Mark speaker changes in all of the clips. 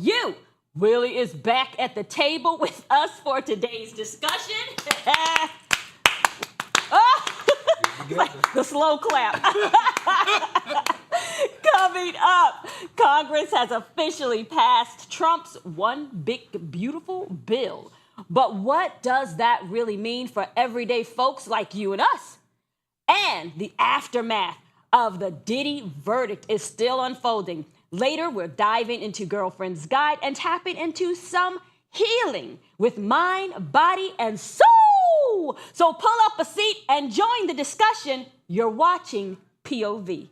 Speaker 1: you. Willie is back at the table with us for today's discussion. The slow clap. Coming up, Congress has officially passed Trump's One Big Beautiful Bill. But what does that really mean for everyday folks like you and us? And the aftermath of the Diddy verdict is still unfolding. Later, we're diving into Girlfriend's Guide and tapping into some healing with mind, body, and soul. So pull up a seat and join the discussion. You're watching POV.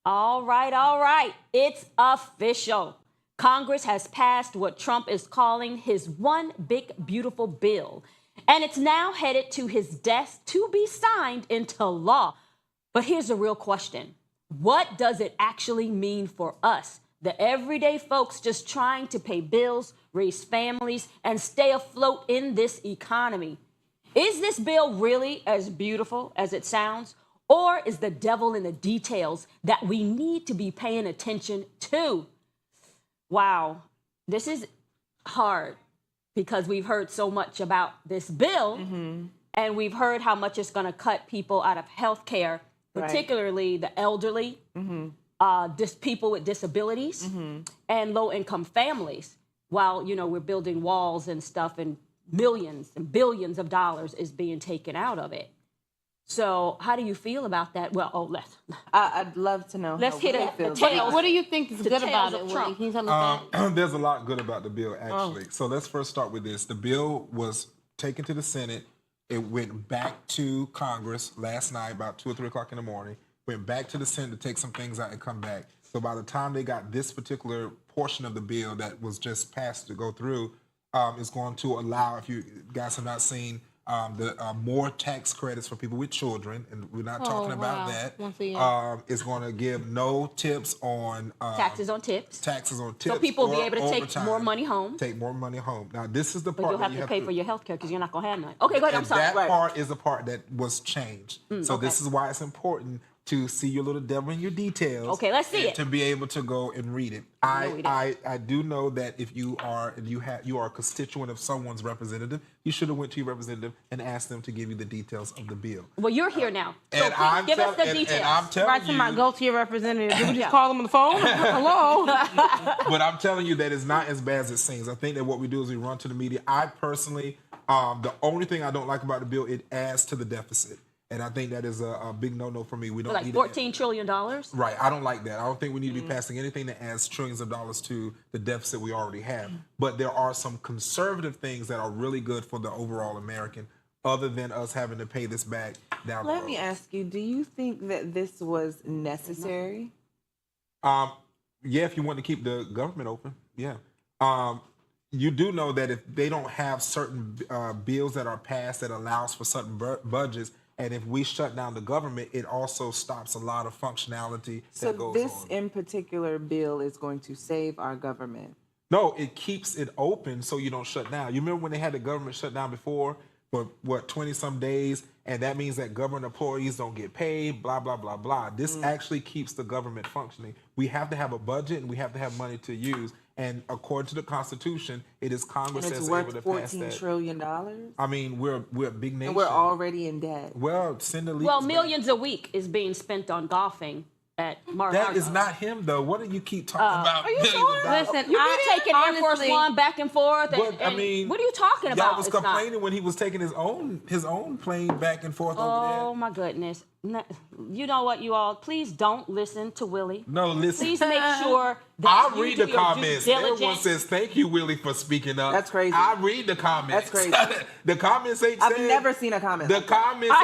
Speaker 1: All right. It's official. Congress has passed what Trump is calling his One Big Beautiful Bill, and it's now headed to his desk to be signed into law. But here's the real question. What does it actually mean for us, the everyday folks just trying to pay bills, raise families, and stay afloat in this economy? Is this bill really as beautiful as it sounds? Or is the devil in the details that we need to be paying attention to? Wow, this is hard because we've heard so much about this bill, and we've heard how much it's going to cut people out of health care, particularly the elderly, people with disabilities, and low-income families, while, we're building walls and stuff, and millions and billions of dollars is being taken out of it. So how do you feel about that? Well,
Speaker 2: I'd love to know.
Speaker 1: Let's hit it.
Speaker 3: What do you think is good about it, Willie? Can you tell us that?
Speaker 4: There's a lot good about the bill, actually. So let's first start with this. The bill was taken to the Senate. It went back to Congress last night, about 2 or 3 o'clock in the morning. Went back to the Senate to take some things out and come back. So by the time they got this particular portion of the bill that was just passed to go through, it's going to allow, if you guys have not seen, more tax credits for people with children, and we're not talking about that. It's going to give no tips on
Speaker 1: taxes on tips.
Speaker 4: So
Speaker 1: people will be able to take more money home.
Speaker 4: Now, this is the part
Speaker 1: but you'll have to pay for your health care because you're not going to have none. Okay, go ahead. I'm sorry.
Speaker 4: That part is the part that was changed. This is why it's important to see your little devil in your details.
Speaker 1: Okay, let's see it.
Speaker 4: To be able to go and read it. I do know that if you are a constituent of someone's representative, you should have went to your representative and asked them to give you the details of the bill.
Speaker 1: Well, you're here now, so please give us the details.
Speaker 4: And I'm telling you,
Speaker 3: go to your representative. Did we just call them on the phone? Hello.
Speaker 4: But I'm telling you that it's not as bad as it seems. I think that what we do is we run to the media. I personally, the only thing I don't like about the bill, it adds to the deficit. And I think that is a big no-no for me. We don't need
Speaker 1: $14 trillion?
Speaker 4: Right. I don't like that. I don't think we need to be passing anything that adds trillions of dollars to the deficit we already have. But there are some conservative things that are really good for the overall American, other than us having to pay this back down the road.
Speaker 2: Let me ask you, do you think that this was necessary?
Speaker 4: Yeah, if you want to keep the government open, yeah. You do know that if they don't have certain bills that are passed that allows for certain budgets, and if we shut down the government, it also stops a lot of functionality that goes on. So
Speaker 2: this in particular bill is going to save our government?
Speaker 4: No, it keeps it open so you don't shut down. You remember when they had the government shut down before for, 20-some days? And that means that government employees don't get paid, blah, blah, blah, blah. This actually keeps the government functioning. We have to have a budget and we have to have money to use. And according to the Constitution, it is Congress that's able to pass that.
Speaker 2: $14 trillion?
Speaker 4: I mean, we're a big nation.
Speaker 2: And we're already in debt.
Speaker 4: Well, send a leak.
Speaker 1: Well, millions a week is being spent on golfing at Mar-a-Lago.
Speaker 4: That is not him, though. What do you keep talking about?
Speaker 1: Are you sure?
Speaker 3: Listen,
Speaker 1: You've been taking Air Force One back and forth.
Speaker 4: I mean,
Speaker 1: what are you talking about?
Speaker 4: Y'all was complaining when he was taking his own plane back and forth over there.
Speaker 1: Oh, my goodness. You know what, you all? Please don't listen to Willie.
Speaker 4: No, listen.
Speaker 1: Please make sure that
Speaker 4: I read the comments. Everyone says, thank you, Willie, for speaking up.
Speaker 2: That's crazy.
Speaker 4: I read the comments.
Speaker 2: That's crazy.
Speaker 4: The comments ain't
Speaker 2: I've
Speaker 4: saying...
Speaker 2: never seen a comment.
Speaker 4: The comments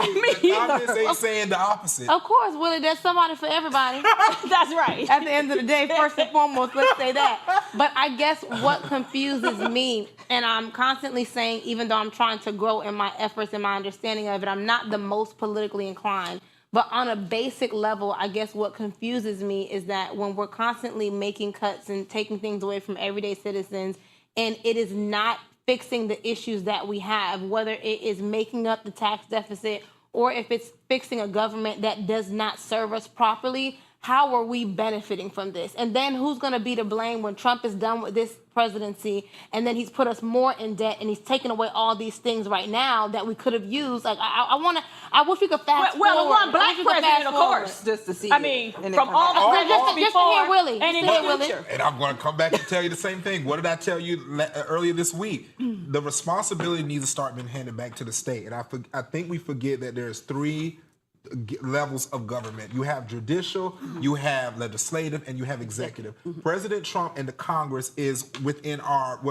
Speaker 4: ain't saying the opposite.
Speaker 3: Of course, Willie, there's somebody for everybody.
Speaker 1: That's right.
Speaker 3: At the end of the day, first and foremost, let's say that. But I guess what confuses me, and I'm constantly saying, even though I'm trying to grow in my efforts and my understanding of it, I'm not the most politically inclined. But on a basic level, I guess what confuses me is that when we're constantly making cuts and taking things away from everyday citizens, and it is not fixing the issues that we have, whether it is making up the tax deficit or if it's fixing a government that does not serve us properly. How are we benefiting from this? And then who's going to be to blame when Trump is done with this presidency and then he's put us more in debt and he's taken away all these things right now that we could have used? Like, I wish we could fast
Speaker 1: well,
Speaker 3: forward.
Speaker 1: one black president, of course.
Speaker 2: Just to see
Speaker 1: I
Speaker 2: it.
Speaker 1: mean,
Speaker 2: And then
Speaker 1: from
Speaker 2: come
Speaker 1: all
Speaker 2: back.
Speaker 1: the
Speaker 3: just to hear Willie.
Speaker 1: and in
Speaker 3: Just to
Speaker 1: the
Speaker 3: hear Willie.
Speaker 1: future.
Speaker 4: And I'm going to come back and tell you the same thing. What did I tell you earlier this week? The responsibility needs to start being handed back to the state. And I think we forget that there's 3 levels of government. You have judicial, you have legislative, and you have executive. President Trump and the Congress is within our,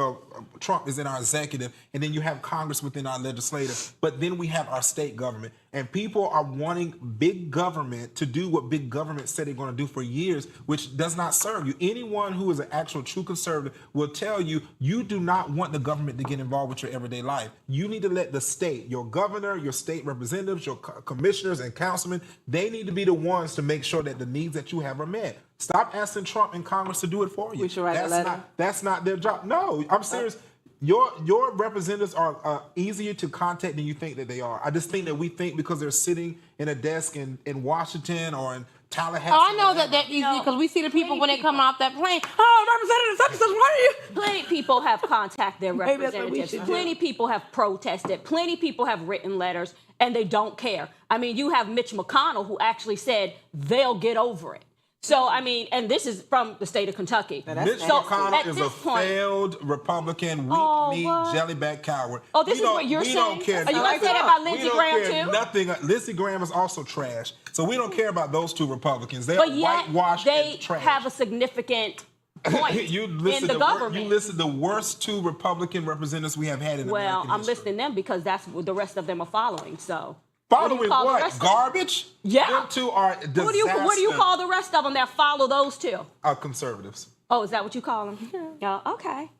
Speaker 4: Trump is in our executive, and then you have Congress within our legislative, but then we have our state government. And people are wanting big government to do what big government said they're going to do for years, which does not serve you. Anyone who is an actual true conservative will tell you, you do not want the government to get involved with your everyday life. You need to let the state, your governor, your state representatives, your commissioners and councilmen, they need to be the ones to make sure that the needs that you have are met. Stop asking Trump and Congress to do it for you.
Speaker 2: We should write a letter.
Speaker 4: That's not their job. No, I'm serious. Your representatives are easier to contact than you think that they are. I just think that we think because they're sitting in a desk in Washington or in Tallahassee.
Speaker 3: Oh, I know that they're easy because we see the people when they come off that plane. Oh, Representative, what are you?
Speaker 1: Plenty people have contacted their
Speaker 2: Maybe that's what we
Speaker 1: representatives.
Speaker 2: should do.
Speaker 1: Plenty people have protested. Plenty people have written letters, and they don't care. I mean, you have Mitch McConnell who actually said they'll get over it. So, I mean, and this is from the state of Kentucky.
Speaker 4: Mitch
Speaker 1: So,
Speaker 4: McConnell
Speaker 1: at
Speaker 4: is
Speaker 1: this
Speaker 4: a
Speaker 1: point-
Speaker 4: failed Republican, weak-kneed,
Speaker 1: what?
Speaker 4: jellyback coward.
Speaker 1: Oh, this is what you're
Speaker 4: we
Speaker 1: saying?
Speaker 4: Don't care.
Speaker 1: Are you
Speaker 2: gonna
Speaker 4: nothing.
Speaker 2: say that
Speaker 1: about
Speaker 4: We
Speaker 1: Lindsey
Speaker 4: don't
Speaker 1: Graham,
Speaker 4: care
Speaker 1: too?
Speaker 4: Nothing. Lindsey Graham is also trash. So we don't care about those 2 Republicans. They're
Speaker 1: But yet,
Speaker 4: whitewashed
Speaker 1: they
Speaker 4: and trash.
Speaker 1: have a significant point in the government.
Speaker 4: You listed the worst 2 Republican representatives we have had in
Speaker 1: Well,
Speaker 4: American
Speaker 1: I'm
Speaker 4: history.
Speaker 1: listing them because that's what the rest of them are following. So,
Speaker 4: Following
Speaker 1: call the
Speaker 4: what?
Speaker 1: rest of them?
Speaker 4: Garbage?
Speaker 1: Yeah.
Speaker 4: Them 2 are disaster.
Speaker 1: what do you call the rest of them that follow those 2?
Speaker 4: Conservatives.
Speaker 1: Oh, is that what you call them? Yeah. Okay.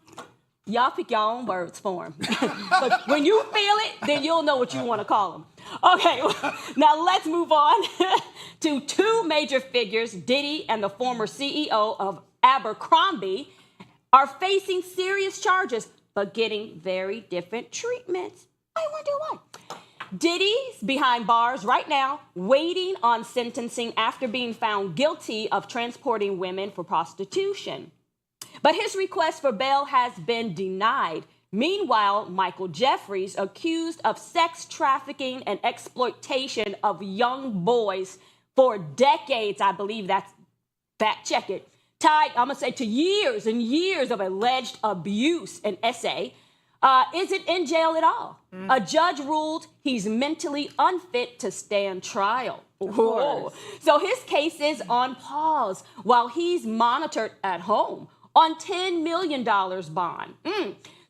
Speaker 1: Y'all pick your own words for them. But when you feel it, then you'll know what you want to call them. Okay, now let's move on to 2 major figures. Diddy and the former CEO of Abercrombie are facing serious charges, but getting very different treatments. I wonder why. Diddy's behind bars right now, waiting on sentencing after being found guilty of transporting women for prostitution. But his request for bail has been denied. Meanwhile, Michael Jeffries, accused of sex trafficking and exploitation of young boys for decades, I believe that's, fact check it, tied, I'm going to say, to years and years of alleged abuse and essay, isn't in jail at all. A judge ruled he's mentally unfit to stand trial.
Speaker 2: course.
Speaker 1: So his case is on pause while he's monitored at home on $10 million bond.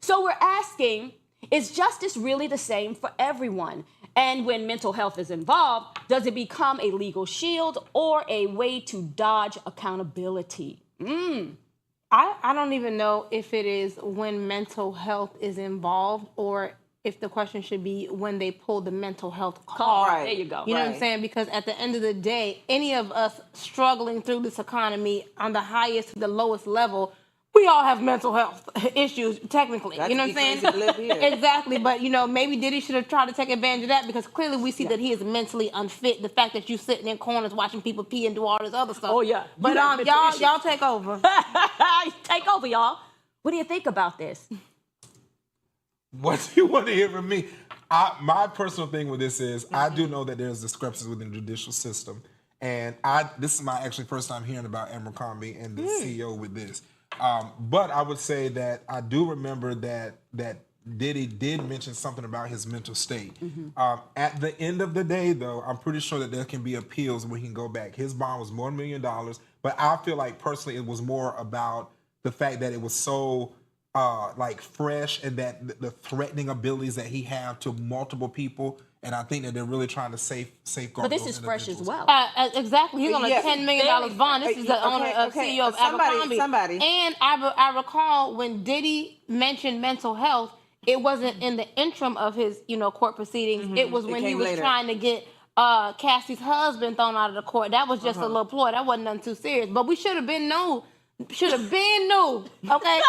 Speaker 1: So we're asking, is justice really the same for everyone? And when mental health is involved, does it become a legal shield or a way to dodge accountability?
Speaker 3: I don't even know if it is when mental health is involved or if the question should be when they pull the mental health card.
Speaker 2: Right.
Speaker 1: There you go.
Speaker 3: You know what I'm
Speaker 2: Right.
Speaker 3: saying? Because at the end of the day, any of us struggling through this economy on the highest to the lowest level, we all have mental health issues, technically.
Speaker 2: Got
Speaker 3: you know
Speaker 2: to
Speaker 3: what I'm
Speaker 2: be
Speaker 3: saying?
Speaker 2: crazy to live here.
Speaker 3: Exactly. But, maybe Diddy should have tried to take advantage of that because clearly we see that he is mentally unfit. The fact that you sitting in corners watching people pee and do all this other stuff.
Speaker 1: Oh, yeah.
Speaker 3: But
Speaker 1: You got mental issues.
Speaker 3: y'all take over.
Speaker 1: Take over, y'all. What do you think about this?
Speaker 4: What do you want to hear from me? My personal thing with this is I do know that there's discrepancies within the judicial system. And this is my actually first time hearing about Abercrombie and the CEO with this. But I would say that I do remember that Diddy did mention something about his mental state. At the end of the day, though, I'm pretty sure that there can be appeals where he can go back. His bond was more than $1 million, but I feel like personally it was more about the fact that it was so fresh and that the threatening abilities that he have to multiple people. And I think that they're really trying to safeguard.
Speaker 1: But this
Speaker 4: those
Speaker 1: is fresh as
Speaker 4: individuals.
Speaker 1: well.
Speaker 3: Exactly. He's on a
Speaker 2: Yeah.
Speaker 3: $10 million bond. This is the owner of
Speaker 2: okay.
Speaker 3: CEO of Abercrombie.
Speaker 2: Somebody.
Speaker 3: And I recall when Diddy mentioned mental health, it wasn't in the interim of his, court proceedings. It was
Speaker 2: It
Speaker 3: when he
Speaker 2: came
Speaker 3: was
Speaker 2: later.
Speaker 3: trying to get Cassie's husband thrown out of the court. That was just a little ploy. That wasn't nothing too serious. But we should have been known should have been knew, okay,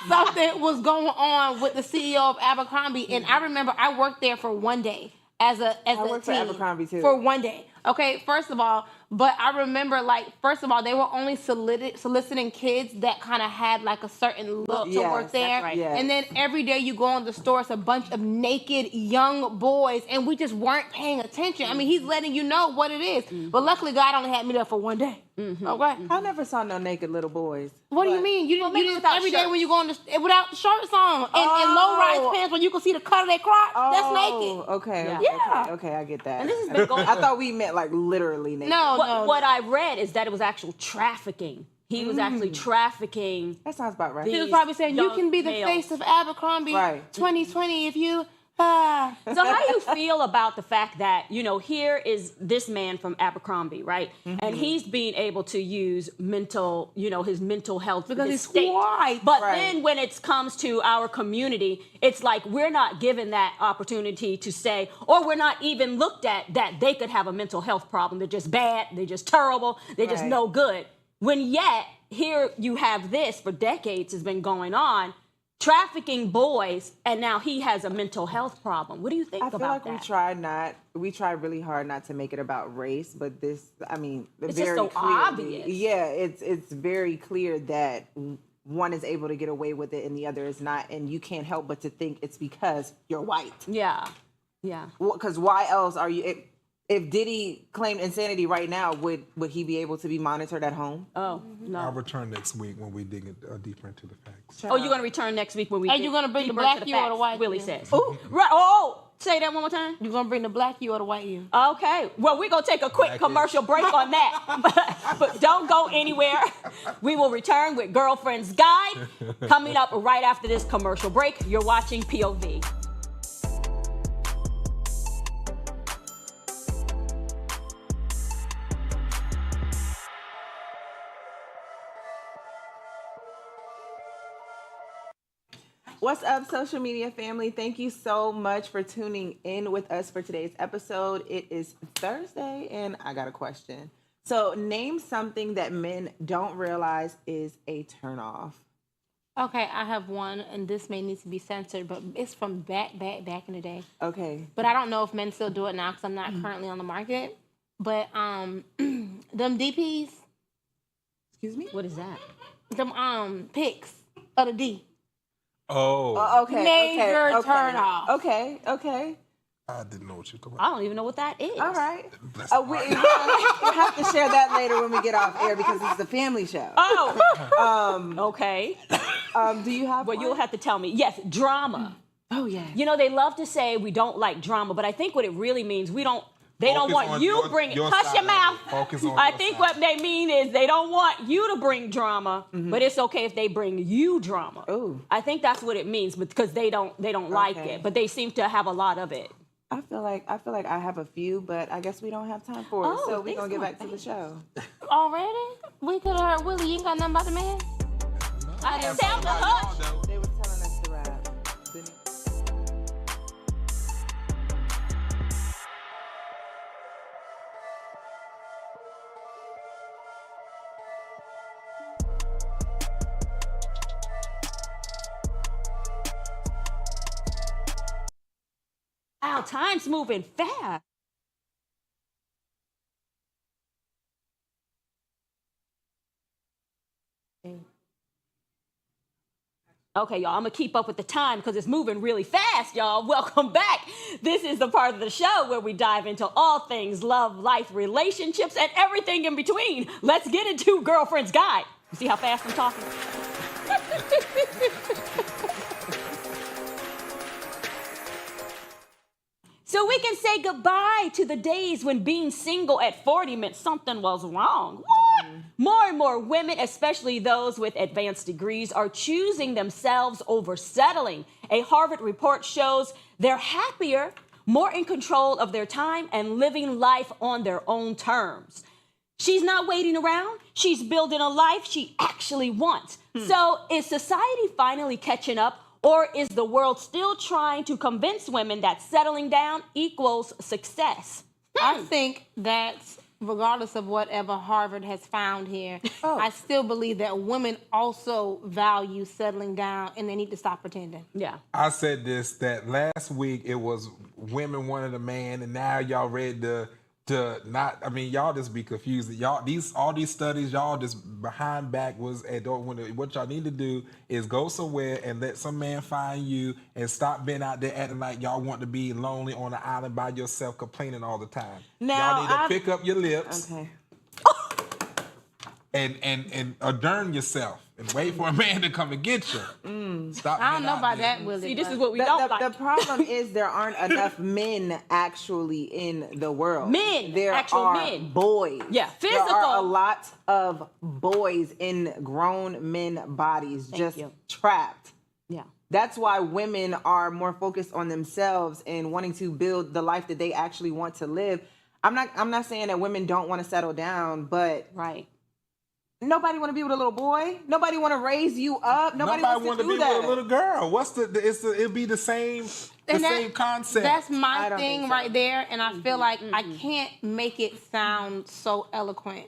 Speaker 3: something was going on with the CEO of Abercrombie. And I remember I worked there for one day as a
Speaker 2: worked for
Speaker 3: teen
Speaker 2: Abercrombie, too.
Speaker 3: for one day. Okay, first of all, but I remember, like, first of all, they were only soliciting kids that kind of had like a certain look to
Speaker 2: Yes,
Speaker 3: work
Speaker 2: that's
Speaker 3: there.
Speaker 2: right. Yes.
Speaker 3: And then every day you go in the store, it's a bunch of naked young boys, and we just weren't paying attention. I mean, he's letting you know what it is. But luckily, God only had me there for one day. Okay.
Speaker 2: I never saw no naked little boys.
Speaker 3: What do you mean? You
Speaker 1: maybe
Speaker 3: didn't
Speaker 1: without
Speaker 3: every day
Speaker 1: shirts.
Speaker 3: when you go on without shirts on and low-rise pants where you can see the cut of their crotch. That's naked.
Speaker 2: Okay.
Speaker 1: Yeah.
Speaker 2: Okay,
Speaker 3: Yeah.
Speaker 2: okay, I get that.
Speaker 1: And this has been going.
Speaker 2: I thought we meant like literally naked.
Speaker 1: What I read is that it was actual trafficking. He was actually trafficking.
Speaker 2: That sounds about right.
Speaker 3: He was
Speaker 1: these
Speaker 3: probably saying, you
Speaker 1: young
Speaker 3: can be the
Speaker 1: males.
Speaker 3: face of Abercrombie
Speaker 2: Right.
Speaker 3: 2020 if you...
Speaker 1: So how do you feel about the fact that, here is this man from Abercrombie, right? And he's being able to use mental, his mental health
Speaker 3: Because
Speaker 1: his
Speaker 3: he's
Speaker 1: state.
Speaker 3: white.
Speaker 1: But
Speaker 2: Right.
Speaker 1: then when it comes to our community, it's like we're not given that opportunity to say, or we're not even looked at that they could have a mental health problem. They're just bad. They're just terrible. They're just
Speaker 2: Right.
Speaker 1: no good. When yet here you have this for decades has been going on. Trafficking boys, and now he has a mental health problem. What do you think
Speaker 2: I feel
Speaker 1: about
Speaker 2: like
Speaker 1: that?
Speaker 2: we try really hard not to make it about race, but this,
Speaker 1: It's
Speaker 2: very
Speaker 1: just so
Speaker 2: clearly,
Speaker 1: obvious.
Speaker 2: Yeah, it's very clear that one is able to get away with it and the other is not, and you can't help but to think it's because you're white.
Speaker 1: Yeah.
Speaker 2: Because why else are you? If Diddy claimed insanity right now, would he be able to be monitored at home?
Speaker 1: Oh,
Speaker 4: I'll
Speaker 1: no.
Speaker 4: return next week when we dig deeper into the facts.
Speaker 1: Oh, you're going to return next week when we
Speaker 3: Are you gonna bring the
Speaker 1: deeper
Speaker 3: black
Speaker 1: into
Speaker 3: you or the
Speaker 1: facts,
Speaker 3: white
Speaker 1: Willie
Speaker 3: you?
Speaker 1: says. Right. Oh, say that one more time.
Speaker 3: You gonna bring the black you or the white you?
Speaker 1: Okay. Well, we're going to take a quick
Speaker 4: Black
Speaker 1: commercial break on that. But don't go anywhere. We will return with Girlfriend's Guide coming up right after this commercial break. You're watching POV.
Speaker 2: What's up, social media family? Thank you so much for tuning in with us for today's episode. It is Thursday, and I got a question. So, name something that men don't realize is a turnoff.
Speaker 3: Okay, I have one, and this may need to be censored, but it's from back in the day.
Speaker 2: Okay.
Speaker 3: But I don't know if men still do it now because I'm not currently on the market. But them DPs,
Speaker 2: Excuse me?
Speaker 1: What is that?
Speaker 3: them pics of the D.
Speaker 4: Oh,
Speaker 2: Okay.
Speaker 3: Major
Speaker 2: okay.
Speaker 3: turnoff.
Speaker 2: Okay.
Speaker 4: I didn't know what you're talking
Speaker 1: I
Speaker 4: about.
Speaker 1: don't even know what that is.
Speaker 2: All right.
Speaker 4: Bless
Speaker 2: We'll
Speaker 4: my heart.
Speaker 2: have to share that later when we get off air because it's the family show.
Speaker 1: Oh, okay.
Speaker 2: Do you have
Speaker 1: Well,
Speaker 2: one?
Speaker 1: you'll have to tell me. Yes, drama.
Speaker 2: Oh, yeah.
Speaker 1: They love to say we don't like drama, but I think what it really means they don't
Speaker 4: Focus
Speaker 1: want
Speaker 4: on
Speaker 1: you
Speaker 4: your-
Speaker 1: bring
Speaker 4: your
Speaker 1: hush
Speaker 4: side
Speaker 1: your
Speaker 4: of
Speaker 1: mouth.
Speaker 4: it. Focus on
Speaker 1: I
Speaker 4: your
Speaker 1: think
Speaker 4: side.
Speaker 1: what they mean is they don't want you to bring drama, but it's okay if they bring you drama.
Speaker 2: Ooh.
Speaker 1: I think that's what it means because they don't like
Speaker 2: Okay.
Speaker 1: it, but they seem to have a lot of it.
Speaker 2: I feel like I have a few, but I guess we don't have time for it.
Speaker 1: Oh,
Speaker 2: So we're
Speaker 1: thanks
Speaker 2: gonna get
Speaker 1: so
Speaker 2: back
Speaker 1: much.
Speaker 2: to the show.
Speaker 3: Already? We could have heard Willie. You ain't got nothing about the man?
Speaker 1: I didn't tell the hush.
Speaker 2: They were telling us to rap. Didn't-
Speaker 1: Wow, time's moving fast. Okay, y'all, I'm gonna keep up with the time because it's moving really fast, y'all. Welcome back. This is the part of the show where we dive into all things love, life, relationships, and everything in between. Let's get into Girlfriend's Guide. You see how fast I'm talking? So we can say goodbye to the days when being single at 40 meant something was wrong. What? More and more women, especially those with advanced degrees, are choosing themselves over settling. A Harvard report shows they're happier, more in control of their time, and living life on their own terms. She's not waiting around. She's building a life she actually wants. So is society finally catching up? Or is the world still trying to convince women that settling down equals success?
Speaker 3: I think that regardless of whatever Harvard has found here, I still believe that women also value settling down and they need to stop pretending.
Speaker 1: Yeah.
Speaker 4: I said this, that last week it was women wanted a man, and now y'all read y'all just be confused. Y'all all these studies, y'all just behind backwards, and what y'all need to do is go somewhere and let some man find you, and stop being out there acting like y'all want to be lonely on an island by yourself, complaining all the time.
Speaker 2: Now,
Speaker 4: y'all need to pick up your lips.
Speaker 2: Okay.
Speaker 4: And adorn yourself and wait for a man to come and get you. Stop.
Speaker 3: I don't know about
Speaker 4: there.
Speaker 3: that, Willie.
Speaker 1: See, this
Speaker 3: but-
Speaker 1: is what we don't like.
Speaker 2: The problem is there aren't enough men actually in the world.
Speaker 1: Men,
Speaker 2: there
Speaker 1: actual
Speaker 2: are
Speaker 1: men.
Speaker 2: boys.
Speaker 1: Yeah,
Speaker 2: There are
Speaker 1: physical.
Speaker 2: a lot of boys in grown men bodies just
Speaker 1: you.
Speaker 2: trapped.
Speaker 1: Yeah.
Speaker 2: That's why women are more focused on themselves and wanting to build the life that they actually want to live. I'm not saying that women don't want to settle down, but
Speaker 1: Right.
Speaker 2: nobody want to be with a little boy. Nobody want to raise you up. Nobody wants
Speaker 4: want
Speaker 2: to
Speaker 4: to
Speaker 2: do
Speaker 4: be
Speaker 2: that.
Speaker 4: with a little girl. It'll be the same concept.
Speaker 3: That's
Speaker 2: I
Speaker 3: my
Speaker 2: don't
Speaker 3: thing
Speaker 2: think so.
Speaker 3: right there, and I feel like I can't make it sound so eloquent.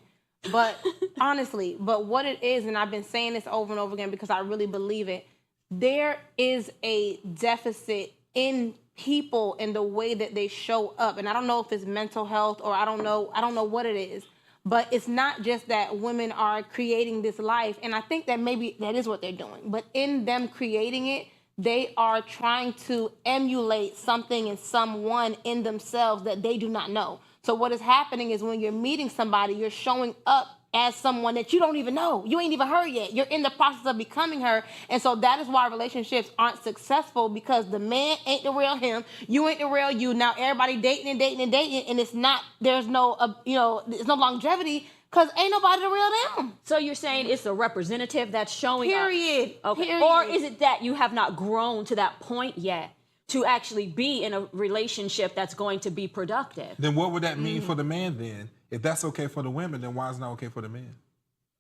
Speaker 3: But honestly, but what it is, and I've been saying this over and over again because I really believe it, there is a deficit in people and the way that they show up. And I don't know if it's mental health or I don't know what it is. But it's not just that women are creating this life, and I think that maybe that is what they're doing. But in them creating it, they are trying to emulate something in someone in themselves that they do not know. So what is happening is when you're meeting somebody, you're showing up as someone that you don't even know. You ain't even her yet. You're in the process of becoming her. And so that is why relationships aren't successful, because the man ain't the real him. You ain't the real you. Now everybody dating, and it's not, there's no, there's no longevity because ain't nobody the real them.
Speaker 1: So you're saying it's a representative that's showing
Speaker 3: Period.
Speaker 1: up. Okay.
Speaker 3: Period.
Speaker 1: Or is it that you have not grown to that point yet to actually be in a relationship that's going to be productive?
Speaker 4: Then what would that mean for the man then? If that's okay for the women, then why is it not okay for the men?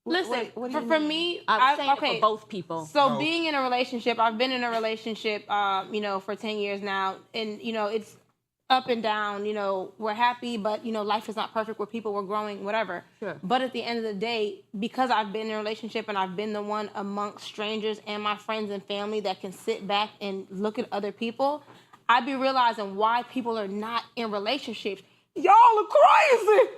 Speaker 3: Listen,
Speaker 2: what do you
Speaker 3: for
Speaker 2: mean?
Speaker 3: me,
Speaker 1: I'm saying it for both people.
Speaker 3: So being in a relationship, I've been in a relationship, for 10 years now, and it's up and down. We're happy, but life is not perfect. We're people, we're growing, whatever.
Speaker 1: Sure.
Speaker 3: But at the end of the day, because I've been in a relationship and I've been the one amongst strangers and my friends and family that can sit back and look at other people, I be realizing why people are not in relationships. Y'all are crazy.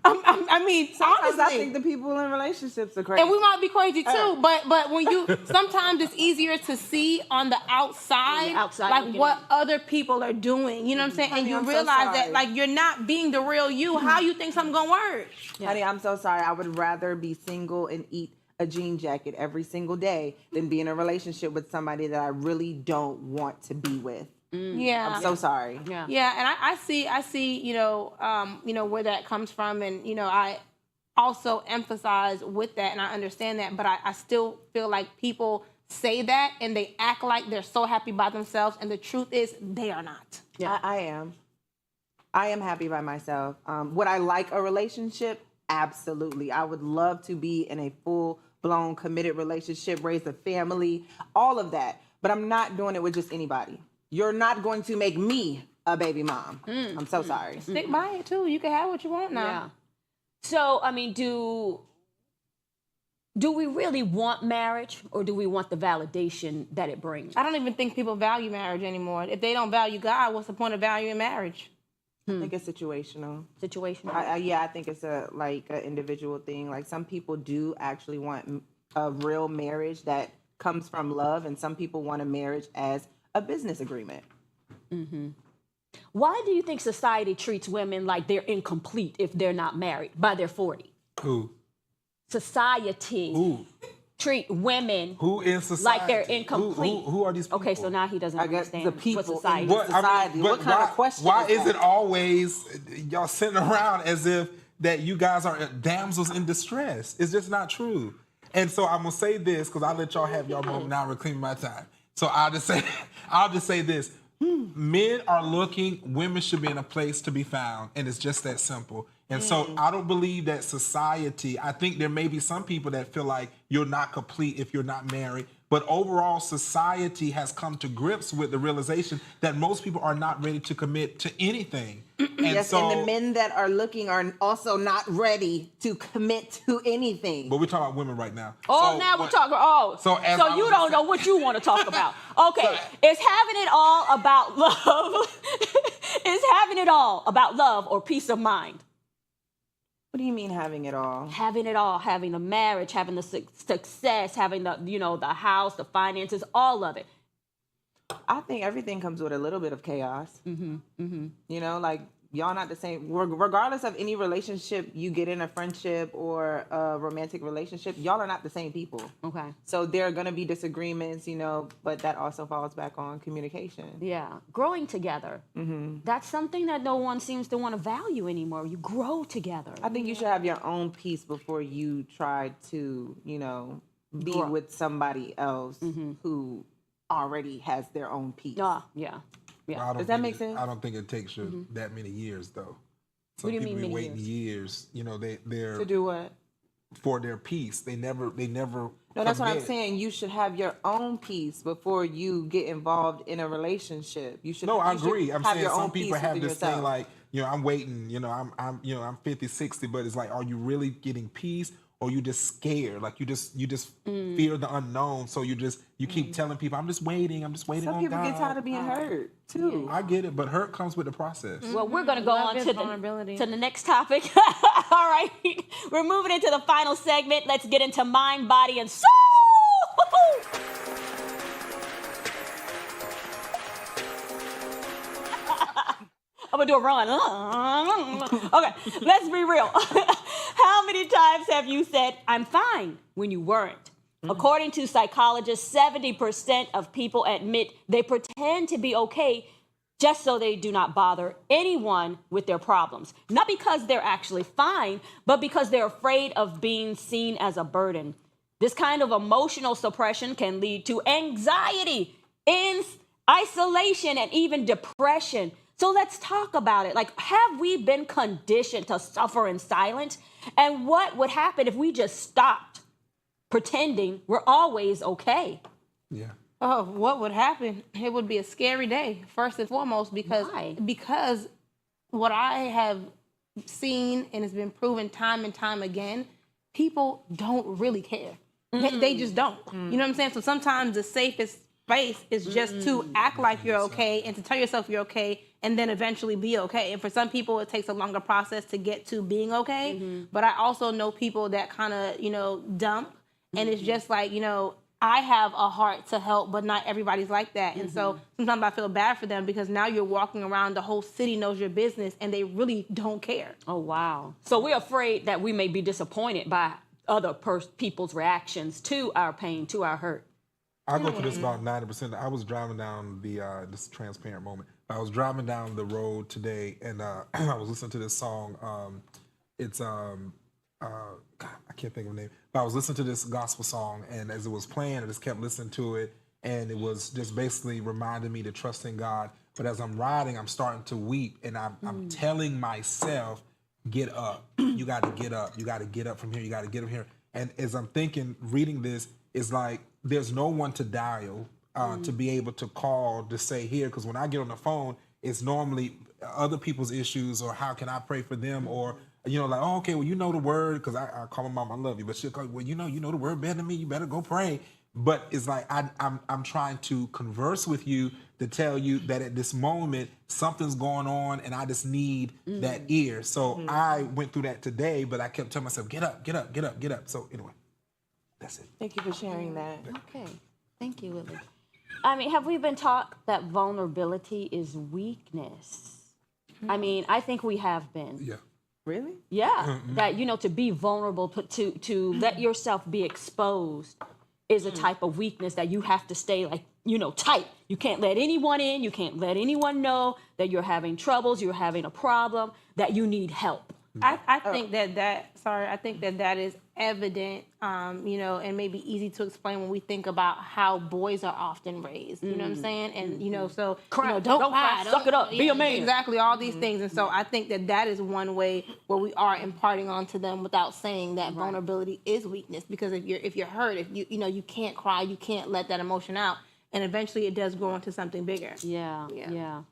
Speaker 3: I mean,
Speaker 2: Sometimes
Speaker 3: honestly.
Speaker 2: I think the people in relationships are crazy.
Speaker 3: And we might be crazy too, but when you sometimes it's easier to see on the outside, like what other people are doing. You know what I'm saying? And you
Speaker 2: I'm so
Speaker 3: realize that
Speaker 2: sorry.
Speaker 3: like you're not being the real you. How you think something gonna work?
Speaker 2: Honey, I'm so sorry. I would rather be single and eat a jean jacket every single day than be in a relationship with somebody that I really don't want to be with.
Speaker 3: Yeah.
Speaker 2: I'm so sorry.
Speaker 1: Yeah.
Speaker 3: Yeah, and I see, where that comes from, and I also emphasize with that, and I understand that, but I still feel like people say that and they act like they're so happy by themselves, and the truth is they are not.
Speaker 1: Yeah.
Speaker 2: I am. I am happy by myself. Would I like a relationship? Absolutely. I would love to be in a full-blown committed relationship, raise a family, all of that. But I'm not doing it with just anybody. You're not going to make me a baby mom. I'm so sorry.
Speaker 3: Stick by it too. You can have what you want now.
Speaker 1: Yeah. So, I mean, do we really want marriage, or do we want the validation that it brings?
Speaker 3: I don't even think people value marriage anymore. If they don't value God, what's the point of valuing marriage?
Speaker 2: I think it's situational.
Speaker 1: Situation.
Speaker 2: I think it's an individual thing. Like some people do actually want a real marriage that comes from love, and some people want a marriage as a business agreement.
Speaker 1: Why do you think society treats women like they're incomplete if they're not married by their 40?
Speaker 4: Who?
Speaker 1: Society
Speaker 4: Who?
Speaker 1: treat women
Speaker 4: Who in society?
Speaker 1: like they're incomplete.
Speaker 4: Who are these people?
Speaker 1: Okay, so now he doesn't
Speaker 2: I guess
Speaker 1: understand
Speaker 2: the people
Speaker 1: what society
Speaker 2: in
Speaker 1: is.
Speaker 2: what- society. What kind of question
Speaker 4: Why
Speaker 2: is
Speaker 4: is
Speaker 2: that?
Speaker 4: it always y'all sitting around as if that you guys are damsels in distress? It's just not true. And so I'm gonna say this because I let y'all have y'all moment now, reclaiming my time. So I'll just say this. Men are looking, women should be in a place to be found, and it's just that simple. And so I don't believe that society, I think there may be some people that feel like you're not complete if you're not married, But overall, society has come to grips with the realization that most people are not ready to commit to anything. And
Speaker 2: Yes, and the men that are looking are also not ready to commit to anything.
Speaker 4: But we're talking about women right now.
Speaker 1: Oh, now we're talking. Oh,
Speaker 4: So as I
Speaker 1: you
Speaker 4: was
Speaker 1: don't know
Speaker 4: saying-
Speaker 1: what you want to talk about. Okay, is having it all about love? Is having it all about love or peace of mind?
Speaker 2: What do you mean having it all?
Speaker 1: Having it all, having the marriage, having the success, having the the house, the finances, all of it.
Speaker 2: I think everything comes with a little bit of chaos. Like y'all not the same. Regardless of any relationship you get in, a friendship or a romantic relationship, y'all are not the same people.
Speaker 1: Okay.
Speaker 2: So there are going to be disagreements, but that also falls back on communication.
Speaker 1: Yeah, growing together. That's something that no one seems to want to value anymore. You grow together.
Speaker 2: I think you should have your own peace before you try to, be
Speaker 1: Grow.
Speaker 2: with somebody else who already has their own peace.
Speaker 1: Yeah.
Speaker 4: Well, I don't
Speaker 2: Does that
Speaker 4: think
Speaker 2: make sense?
Speaker 4: I don't think it takes you that many years, though.
Speaker 1: What
Speaker 4: Some
Speaker 1: do you
Speaker 4: people
Speaker 1: mean
Speaker 4: be
Speaker 1: many
Speaker 4: waiting years. They're
Speaker 2: To do what?
Speaker 4: for their peace. They never.
Speaker 2: No, that's what I'm
Speaker 4: commit.
Speaker 2: saying. You should have your own peace before you get involved in a relationship. You should.
Speaker 4: No, I
Speaker 2: you should
Speaker 4: agree. I'm
Speaker 2: have
Speaker 4: saying
Speaker 2: your own
Speaker 4: some people
Speaker 2: peace
Speaker 4: have
Speaker 2: within
Speaker 4: this
Speaker 2: yourself.
Speaker 4: thing like, I'm waiting, I'm 50, 60, but it's like, are you really getting peace or you just scared? Like you just fear the unknown. So you keep telling people, I'm just waiting
Speaker 2: Some
Speaker 4: on
Speaker 2: people
Speaker 4: God.
Speaker 2: get tired of being hurt too.
Speaker 4: I get it, but hurt comes with the process.
Speaker 1: Well, we're going to go
Speaker 3: Love
Speaker 1: on
Speaker 3: is
Speaker 1: to
Speaker 3: vulnerability.
Speaker 1: the next topic. All right. We're moving into the final segment. Let's get into mind, body, and soul. I'm going to do a run. Okay, let's be real. How many times have you said, I'm fine, when you weren't? According to psychologists, 70% of people admit they pretend to be okay just so they do not bother anyone with their problems. Not because they're actually fine, but because they're afraid of being seen as a burden. This kind of emotional suppression can lead to anxiety, isolation, and even depression. So let's talk about it. Like, have we been conditioned to suffer in silence? And what would happen if we just stopped pretending we're always okay?
Speaker 4: Yeah.
Speaker 3: Oh, what would happen? It would be a scary day, first and foremost,
Speaker 1: Why?
Speaker 3: because what I have seen and has been proven time and time again, people don't really care. They just don't. You know what I'm saying? So sometimes the safest space is just to act like you're okay and to tell yourself you're okay and then eventually be okay. And for some people, it takes a longer process to get to being okay. But I also know people that kind of, dump. And it's just like, I have a heart to help, but not everybody's like that. And so sometimes I feel bad for them because now you're walking around, the whole city knows your business and they really don't care.
Speaker 1: Oh, wow. So we're afraid that we may be disappointed by other people's reactions to our pain, to our hurt.
Speaker 4: I go for this about 90%. I was driving down this transparent moment. I was driving down the road today and I was listening to this song. God, I can't think of the name. But I was listening to this gospel song, and as it was playing, I just kept listening to it, and it was just basically reminding me to trust in God. But as I'm riding, I'm starting to weep, and I'm telling myself, get up. You got to get up. You got to get up from here. You got to get up here. And as I'm thinking, reading this, it's like there's no one to dial to be able to call to say here, because when I get on the phone, it's normally other people's issues or how can I pray for them or like, oh, okay, well, you know the word, because I call my mom, I love you, but she'll call, well, you know the word better than me, you better go pray. But it's like I'm trying to converse with you to tell you that at this moment, something's going on and I just need that ear. So I went through that today, but I kept telling myself, get up, get up, get up, get up. So anyway, that's it.
Speaker 2: Thank you for sharing that.
Speaker 1: Okay. Thank you, Lily. I mean, have we been taught that vulnerability is weakness? I mean, I think we have been.
Speaker 4: Yeah.
Speaker 2: Really?
Speaker 1: Yeah, that, to be vulnerable, to let yourself be exposed is a type of weakness that you have to stay like, tight. You can't let anyone in. You can't let anyone know that you're having troubles, you're having a problem, that you need help.
Speaker 3: I think I think that is evident, and maybe easy to explain when we think about how boys are often raised. You know what I'm saying? And so
Speaker 1: Cry.
Speaker 3: don't
Speaker 1: Don't
Speaker 3: cry,
Speaker 1: cry. Suck it up. Be a man.
Speaker 3: Exactly, all these things. And so I think that is one way where we are imparting onto them without saying that vulnerability is weakness. Because if you're hurt, if you can't cry, you can't let that emotion out, and eventually it does grow into something bigger.
Speaker 1: Yeah.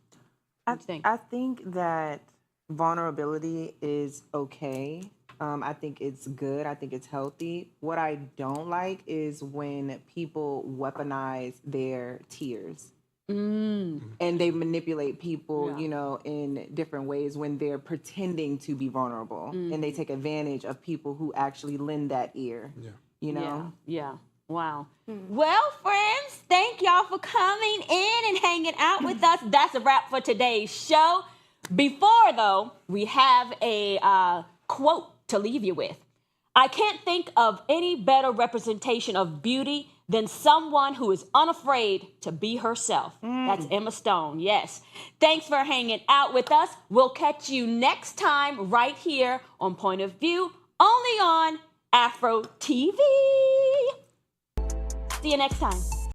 Speaker 2: I think that vulnerability is okay. I think it's good. I think it's healthy. What I don't like is when people weaponize their tears. And they manipulate people, in different ways when they're pretending to be vulnerable. And they take advantage of people who actually lend that ear.
Speaker 1: Yeah. Wow. Well, friends, thank y'all for coming in and hanging out with us. That's a wrap for today's show. Before, though, we have a quote to leave you with. I can't think of any better representation of beauty than someone who is unafraid to be herself. That's Emma Stone, yes. Thanks for hanging out with us. We'll catch you next time right here on Point of View, only on Afro TV. See you next time.